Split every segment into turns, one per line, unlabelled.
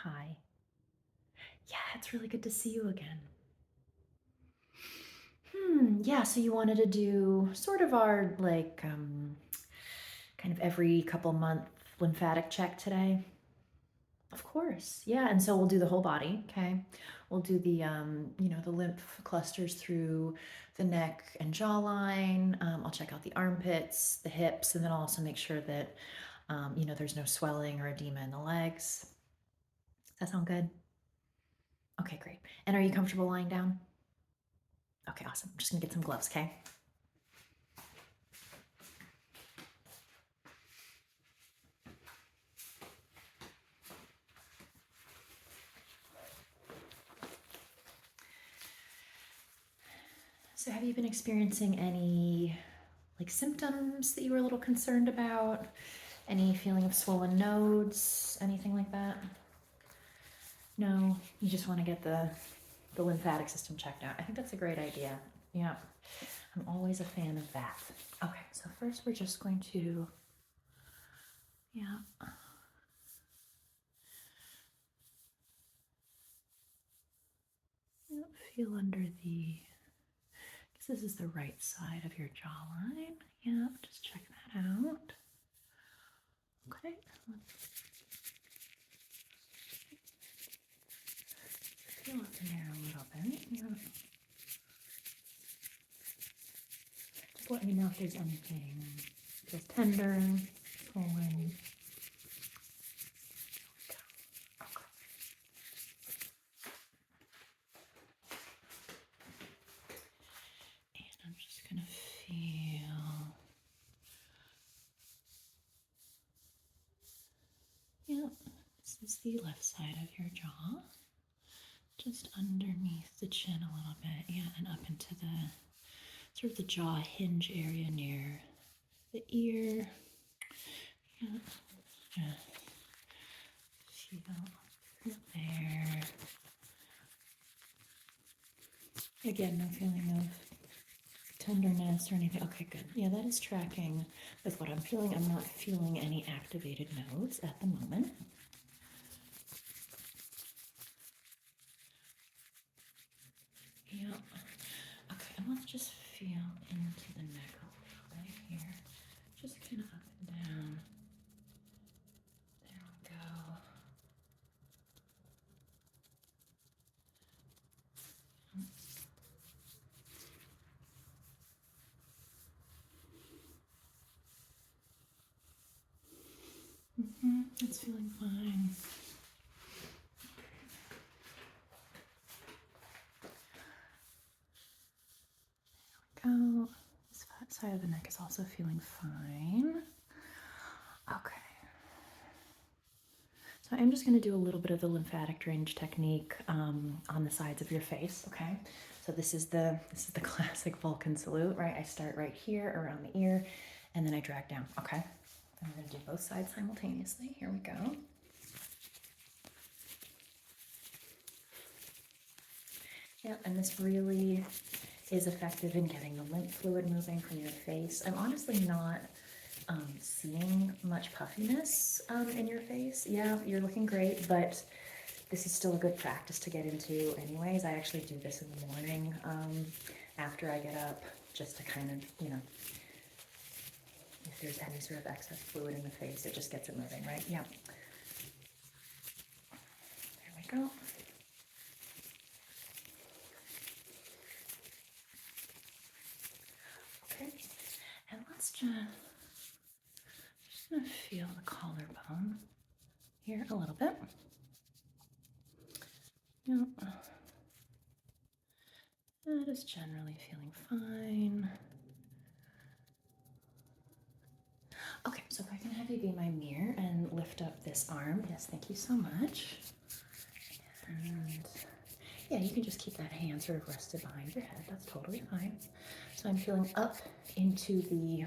Hi. Yeah, it's really good to see you again. Yeah, so you wanted to do sort of our kind of every couple month lymphatic check today? Of course. Yeah, and so we'll do the whole body, okay? We'll do the lymph clusters through the neck and jawline. I'll check out the armpits, the hips, and then I'll also make sure that there's no swelling or edema in the legs. Does that sound good? Okay, great. And are you comfortable lying down? Okay, awesome. I'm just gonna get some gloves, okay? So have you been experiencing any symptoms that you were a little concerned about? Any feeling of swollen nodes? Anything like that? No, you just want to get the lymphatic system checked out. I think that's a great idea. Yeah, I'm always a fan of that. Okay, so first we're just going to, yeah. Feel under the, I guess this is the right side of your jawline. Yeah, just check that out. Okay, feel up in there a little bit. Yeah. Just let me know if there's anything feels tender, swollen. Okay. And I'm just gonna feel. Yep, this is the left side of your jaw. Just underneath the chin a little bit, yeah, and up into the sort of the jaw hinge area near the ear. Yeah, feel there. Again, no feeling of tenderness or anything. Okay, good. Yeah, that is tracking with what I'm feeling. I'm not feeling any activated nodes at the moment. Yeah. Okay, and let's just feel into the neck a little bit here. Just kind of up and down. There we go. It's feeling fine. There we go. This fat side of the neck is also feeling fine. Okay. So I'm just going to do a little bit of the lymphatic drainage technique on the sides of your face. Okay. So this is the classic Vulcan salute, right? I start right here around the ear, and then I drag down. Okay. I'm going to do both sides simultaneously. Here we go. Yeah, and this really is effective in getting the lymph fluid moving from your face. I'm honestly not seeing much puffiness in your face. Yeah, you're looking great, but this is still a good practice to get into anyways. I actually do this in the morning after I get up, just to kind of, if there's any sort of excess fluid in the face, it just gets it moving, right? Yeah. There we go. Okay, and let's just gonna feel the collarbone here a little bit. Yep. That is generally feeling fine. Okay, so if I can have you be my mirror and lift up this arm. Yes, thank you so much. And yeah, you can just keep that hand sort of rested behind your head. That's totally fine. So I'm feeling up into the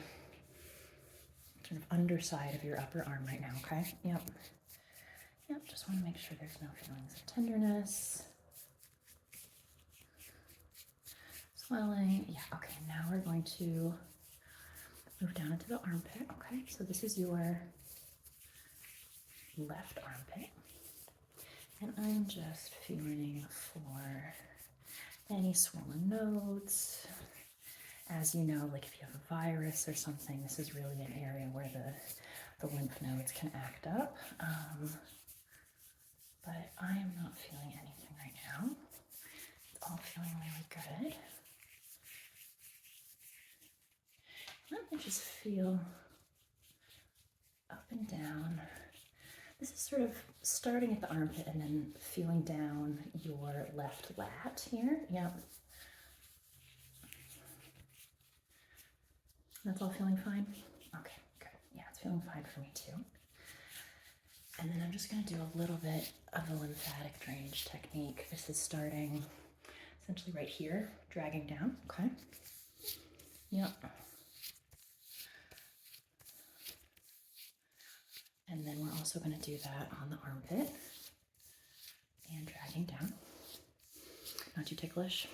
sort of underside of your upper arm right now, okay? Yep. Yep, just want to make sure there's no feelings of tenderness, swelling. Yeah, okay, now we're going to move down into the armpit, okay? So this is your left armpit. And I'm just feeling for any swollen nodes. As you know, like if you have a virus or something, this is really an area where the lymph nodes can act up. But I am not feeling anything right now. It's all feeling really good. Let me just feel up and down. This is sort of starting at the armpit and then feeling down your left lat here. Yep. That's all feeling fine? Okay, good. Yeah, it's feeling fine for me too. And then I'm just going to do a little bit of a lymphatic drainage technique. This is starting essentially right here, dragging down. Okay. Yep. And then we're also going to do that on the armpit and dragging down. Not too ticklish?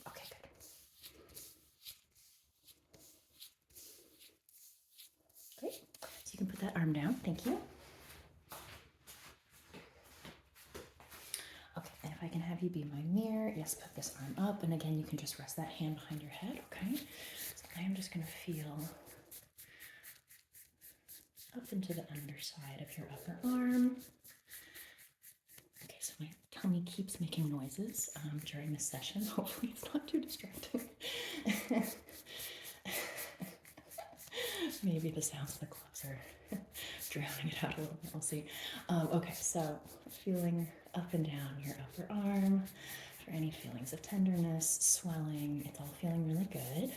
Okay, good. Great. So you can put that arm down. Thank you. Okay, and if I can have you be my mirror, yes, put this arm up. And again, you can just rest that hand behind your head, okay? So I am just going to feel up into the underside of your upper arm. Okay, so my tummy keeps making noises during this session. Hopefully it's not too distracting. Maybe the sounds of the gloves are drowning it out a little bit. We'll see. Okay, so feeling up and down your upper arm for any feelings of tenderness, swelling. It's all feeling really good.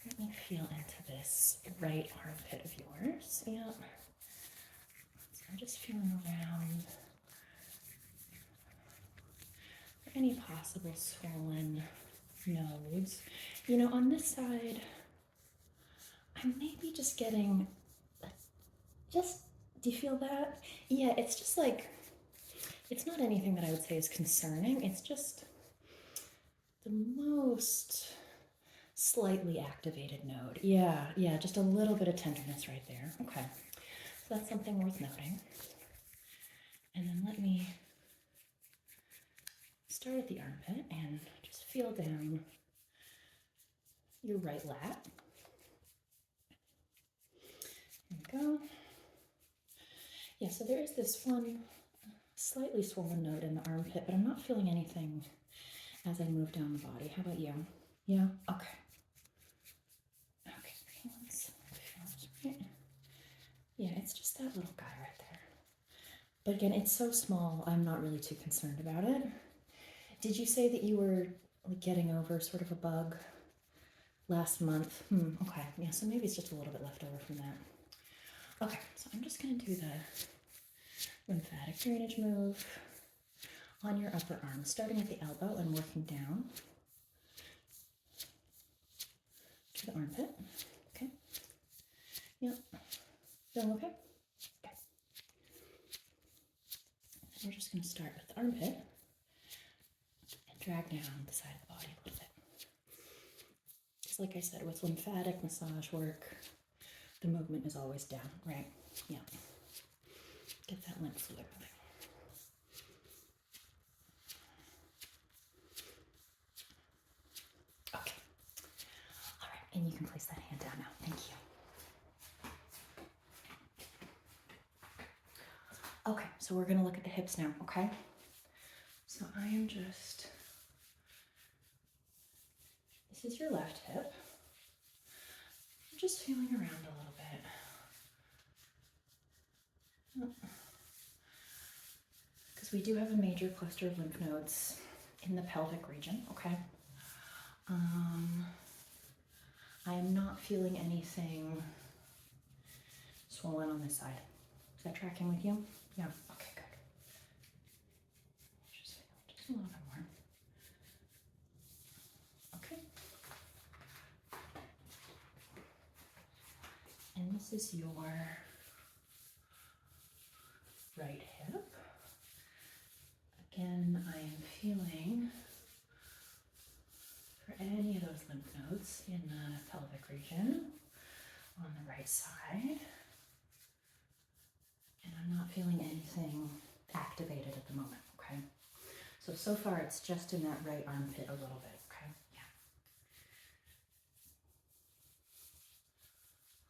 Let me feel into this right armpit of yours. Yep. So I'm just feeling around for any possible swollen nodes. You know, on this side, I'm maybe just getting, do you feel that? Yeah, it's just like, it's not anything that I would say is concerning. It's just the most slightly activated node. Yeah, just a little bit of tenderness right there. Okay, so that's something worth noting. And then let me start at the armpit and just feel down your right lat. There we go. Yeah, so there is this one slightly swollen node in the armpit, but I'm not feeling anything as I move down the body. How about you? Yeah? Okay. Right. Yeah, it's just that little guy right there. But again, it's so small, I'm not really too concerned about it. Did you say that you were like getting over sort of a bug last month? Okay, yeah, so maybe it's just a little bit left over from that. Okay, so I'm just going to do the lymphatic drainage move on your upper arm, starting at the elbow and working down to the armpit. Okay. Yep. Feeling okay? Okay. And we're just going to start with the armpit and drag down the side of the body a little bit. Just like I said, with lymphatic massage work, the movement is always down, right? Yeah. Get that lymph fluid moving. Okay. All right, and you can place that hand down now. Thank you. Okay, so we're going to look at the hips now, okay? So I am just, this is your left hip. I'm just feeling around a little bit. Because we do have a major cluster of lymph nodes in the pelvic region, okay? I am not feeling anything swollen on this side. Is that tracking with you? Yeah, okay, good. Just a little bit more. Okay. And this is your right hip. Again, I am feeling for any of those lymph nodes in the pelvic region on the right side. And I'm not feeling anything activated at the moment, okay? So far it's just in that right armpit a little bit, okay? Yeah.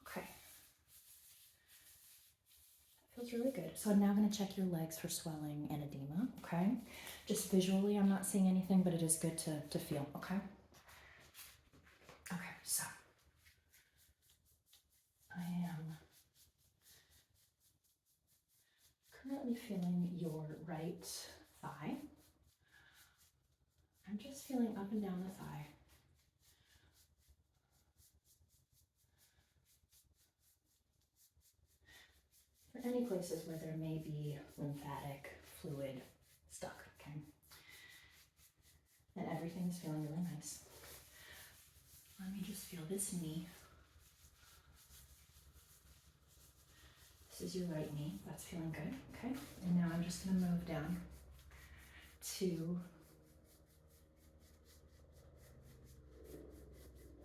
Okay. Feels really good. So I'm now going to check your legs for swelling and edema, okay? Just visually, I'm not seeing anything, but it is good to feel, okay? Okay, so I am currently feeling your right thigh. I'm just feeling up and down the thigh. For any places where there may be lymphatic fluid stuck, okay? And everything's feeling really nice. Let me just feel this knee. This is your right knee. That's feeling good, okay? And now I'm just going to move down to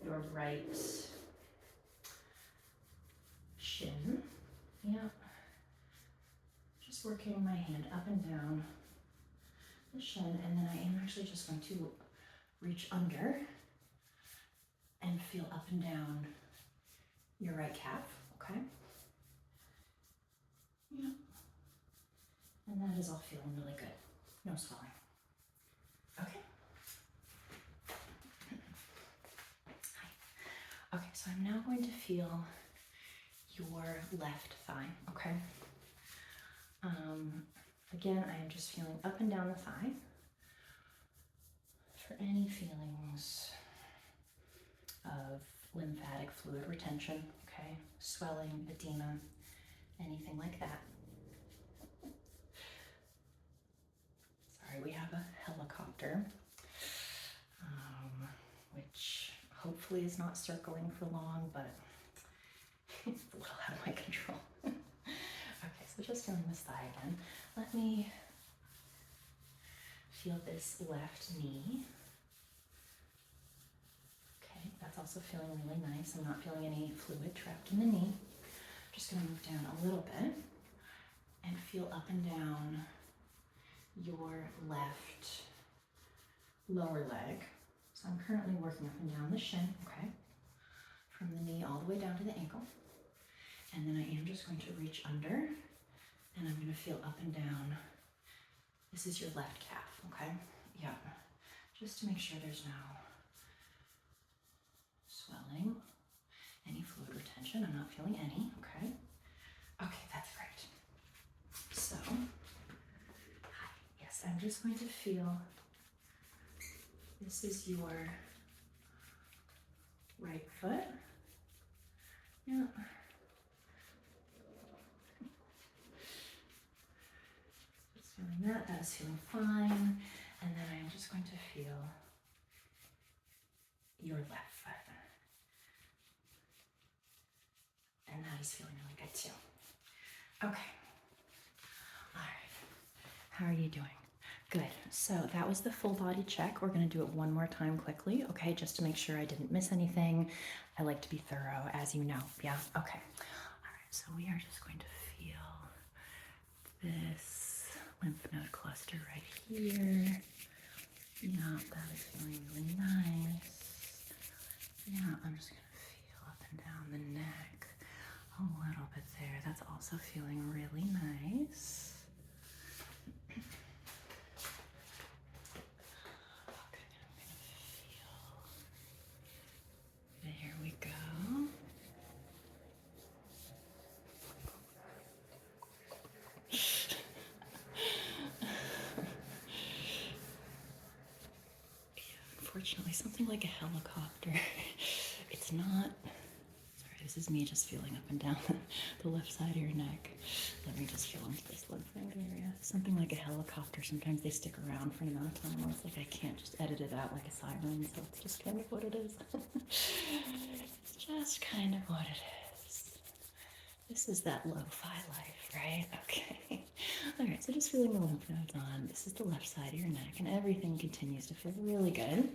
your right shin. Yeah. Just working my hand up and down the shin, and then I am actually just going to reach under and feel up and down your right calf, okay? Yeah. And that is all feeling really good. No swelling. Okay. Hi. Okay, so I'm now going to feel your left thigh, okay? Again, I am just feeling up and down the thigh for any feelings of lymphatic fluid retention, okay? Swelling, edema, anything like that. Sorry, we have a helicopter, which hopefully is not circling for long, but it's a little out of my control. Okay, so just feeling this thigh again. Let me feel this left knee. Okay, that's also feeling really nice. I'm not feeling any fluid trapped in the knee. Just gonna move down a little bit and feel up and down your left lower leg. So I'm currently working up and down the shin, okay? From the knee all the way down to the ankle. And then I am just going to reach under and I'm gonna feel up and down. This is your left calf, okay? Yeah, just to make sure there's no swelling, any fluid retention. I'm not feeling any, okay? Okay, that's great. So, hi, yes, I'm just going to feel, this is your right foot. Yeah. Just feeling that, that is feeling fine. And then I'm just going to feel your left foot. And that is feeling really good too. Okay. All right. How are you doing? Good. So that was the full body check. We're going to do it one more time quickly, okay, just to make sure I didn't miss anything. I like to be thorough, as you know. Yeah? Okay. All right. So we are just going to feel this lymph node cluster right here. Yeah, that is feeling really nice. Yeah, I'm just going to feel up and down the neck a little bit there. That's also feeling really nice. Okay, I'm going to feel. There we go. Unfortunately, something like a helicopter. It's not. Sorry, this is me just feeling up and down the left side of your neck. Let me just feel into this lymph node area. Something like a helicopter. Sometimes they stick around for an amount of time where it's like I can't just edit it out like a siren, so it's just kind of what it is. It's just kind of what it is. This is that lo-fi life, right? Okay. All right, so just feeling the lymph nodes on. This is the left side of your neck, and everything continues to feel really good.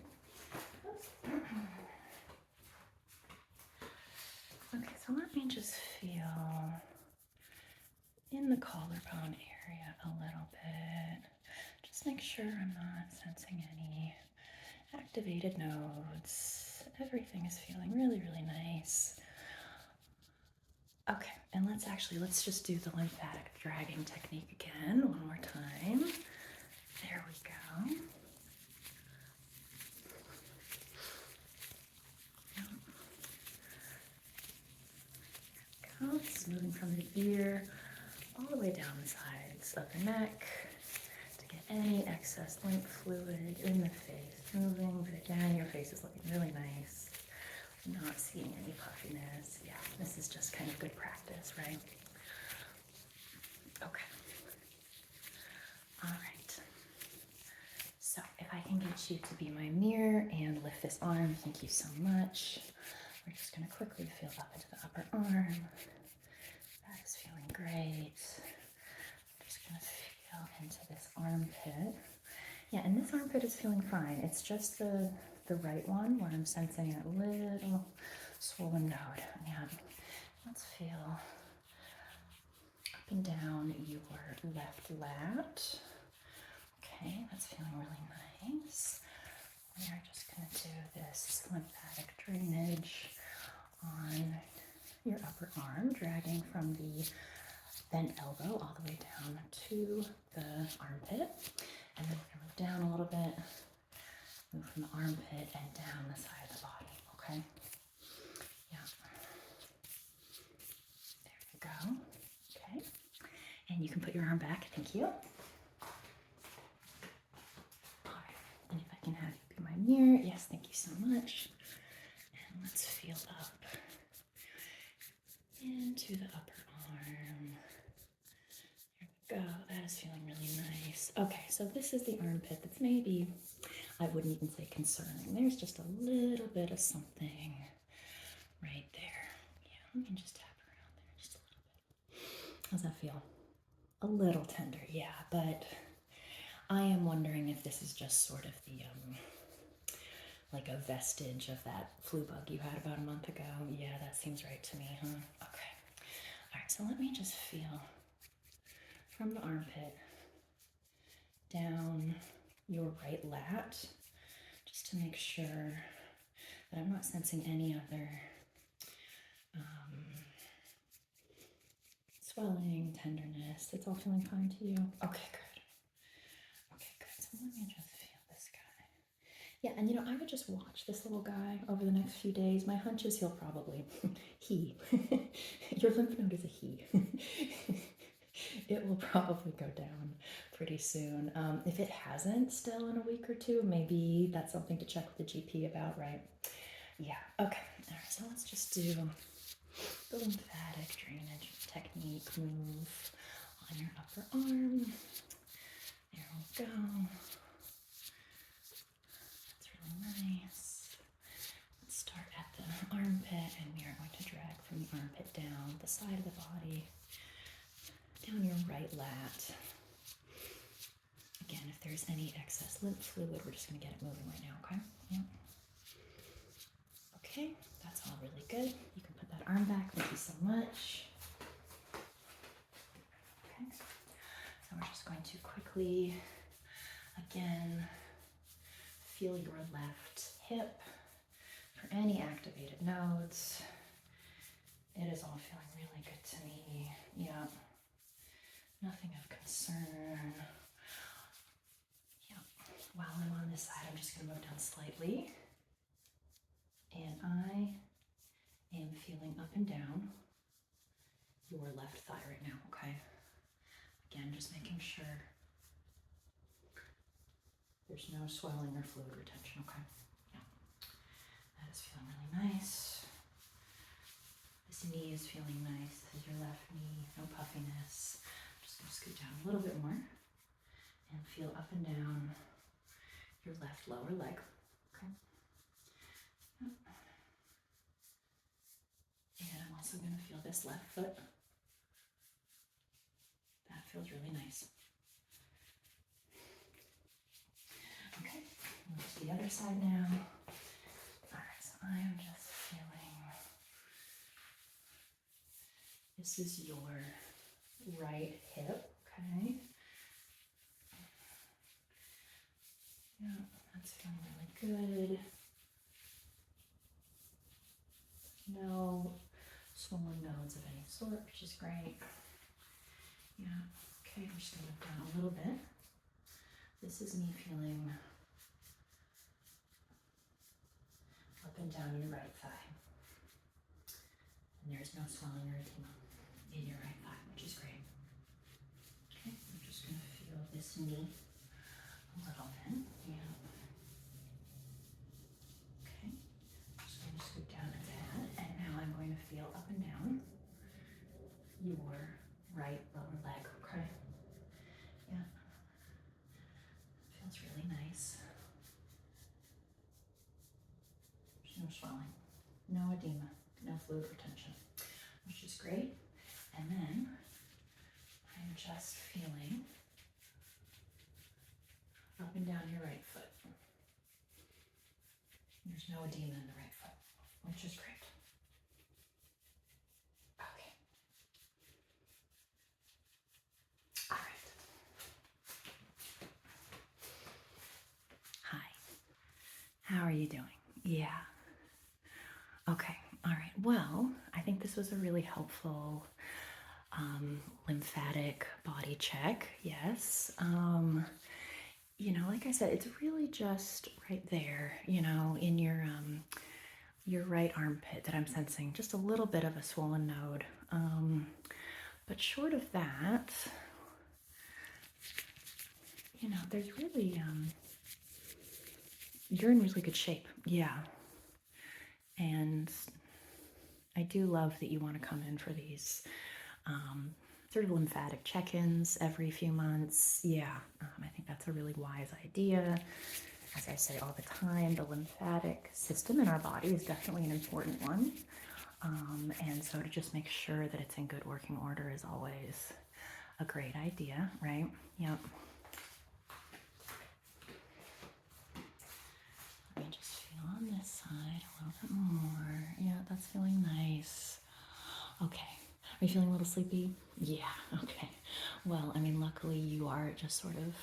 Okay, so let me just feel in the collarbone area a little bit. Just make sure I'm not sensing any activated nodes. Everything is feeling really, really nice. Okay, and let's just do the lymphatic dragging technique again one more time. There we go. It's moving from the ear all the way down the sides of the neck to get any excess lymph fluid in the face moving. But again, your face is looking really nice. Not seeing any puffiness. Yeah, this is just kind of good practice, right? Okay. All right. So if I can get you to be my mirror and lift this arm, thank you so much. We're just going to quickly feel up into the upper arm. That is feeling great. I'm just going to feel into this armpit. Yeah, and this armpit is feeling fine. It's just the right one where I'm sensing a little swollen node. Yeah, let's feel up and down your left lat. Okay, that's feeling really nice. We are just going to do this lymphatic drainage on your upper arm, dragging from the bent elbow all the way down to the armpit. And then we're going to move down a little bit, move from the armpit and down the side of the body, okay? Yeah. There we go. Okay. And you can put your arm back, thank you. And if I can have you be my mirror, yes, thank you so much. And let's feel up into the upper arm. There we go, that is feeling really nice. Okay, so this is the armpit that's maybe, I wouldn't even say concerning. There's just a little bit of something right there. Yeah, let me just tap around there just a little bit. How's that feel? A little tender, yeah, but I am wondering if this is just sort of the, like a vestige of that flu bug you had about a month ago. Yeah, that seems right to me, huh? Okay. All right, so let me just feel from the armpit down your right lat, just to make sure that I'm not sensing any other swelling, tenderness. It's all feeling fine to you? Okay, good. Okay, good. So let me just feel this guy. Yeah, and you know, I would just watch this little guy over the next few days. My hunch is he'll probably, your lymph node is a he. It will probably go down pretty soon. If it hasn't still in a week or two, maybe that's something to check with the GP about, right? Yeah, okay. All right, so let's just do the lymphatic drainage technique move on your upper arm. There we go. That's really nice. Let's start at the armpit, and we are going to drag from the armpit down the side of the body, down your right lat. Again, if there's any excess lymph fluid, we're just going to get it moving right now, okay? Yeah. Okay, that's all really good. You can put that arm back. Thank you so much. Okay, so we're just going to quickly, again, feel your left hip for any activated nodes. It is all feeling really good to me. Yeah, nothing of concern. Yeah, while I'm on this side, I'm just going to move down slightly. And I am feeling up and down your left thigh right now, okay? Again, just making sure there's no swelling or fluid retention, okay? Yeah. That is feeling really nice. This knee is feeling nice. This is your left knee, no puffiness. I'm just going to scoot down a little bit more and feel up and down your left lower leg, okay? And I'm also going to feel this left foot. That feels really nice. Okay, move to the other side now. All right, so I am just feeling, this is your right hip, okay? Yeah, that's feeling really good. No swollen nodes of any sort, which is great. Yeah, okay, I'm just gonna look down a little bit. This is me feeling up and down your right thigh. And there's no swelling or edema in your right thigh, which is great. Okay, I'm just gonna feel this knee a little bit. Yeah. Okay, just going to scoot down a tad, and now I'm going to feel up and down your right lower leg. Okay. Yeah. Feels really nice. There's no swelling, no edema, no fluid retention, which is great. And then I'm just feeling up and down your right foot. There's no edema in the right foot, which is great. Okay. All right. Hi. How are you doing? Yeah. Okay. All right. Well, I think this was a really helpful lymphatic body check. Yes. You know, like I said, it's really just right there, you know, in your right armpit that I'm sensing just a little bit of a swollen node. But short of that, you know, there's really, you're in really good shape. Yeah. And I do love that you want to come in for these sort of lymphatic check-ins every few months. Yeah, I think that's a really wise idea. As I say all the time, the lymphatic system in our body is definitely an important one. And so to just make sure that it's in good working order is always a great idea, right? Yep. Let me just feel on this side a little bit more. Yeah, that's feeling nice. Okay. Are you feeling a little sleepy? Yeah, okay. Well, I mean, luckily you are just sort of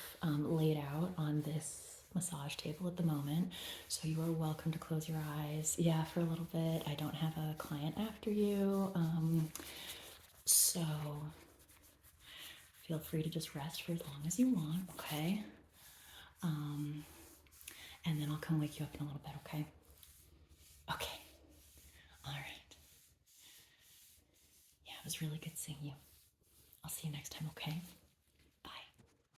laid out on this massage table at the moment, so you are welcome to close your eyes. Yeah, for a little bit. I don't have a client after you, so feel free to just rest for as long as you want, okay? And then I'll come wake you up in a little bit, okay? Okay. All right. Yeah, it was really good seeing you. I'll see you next time, okay?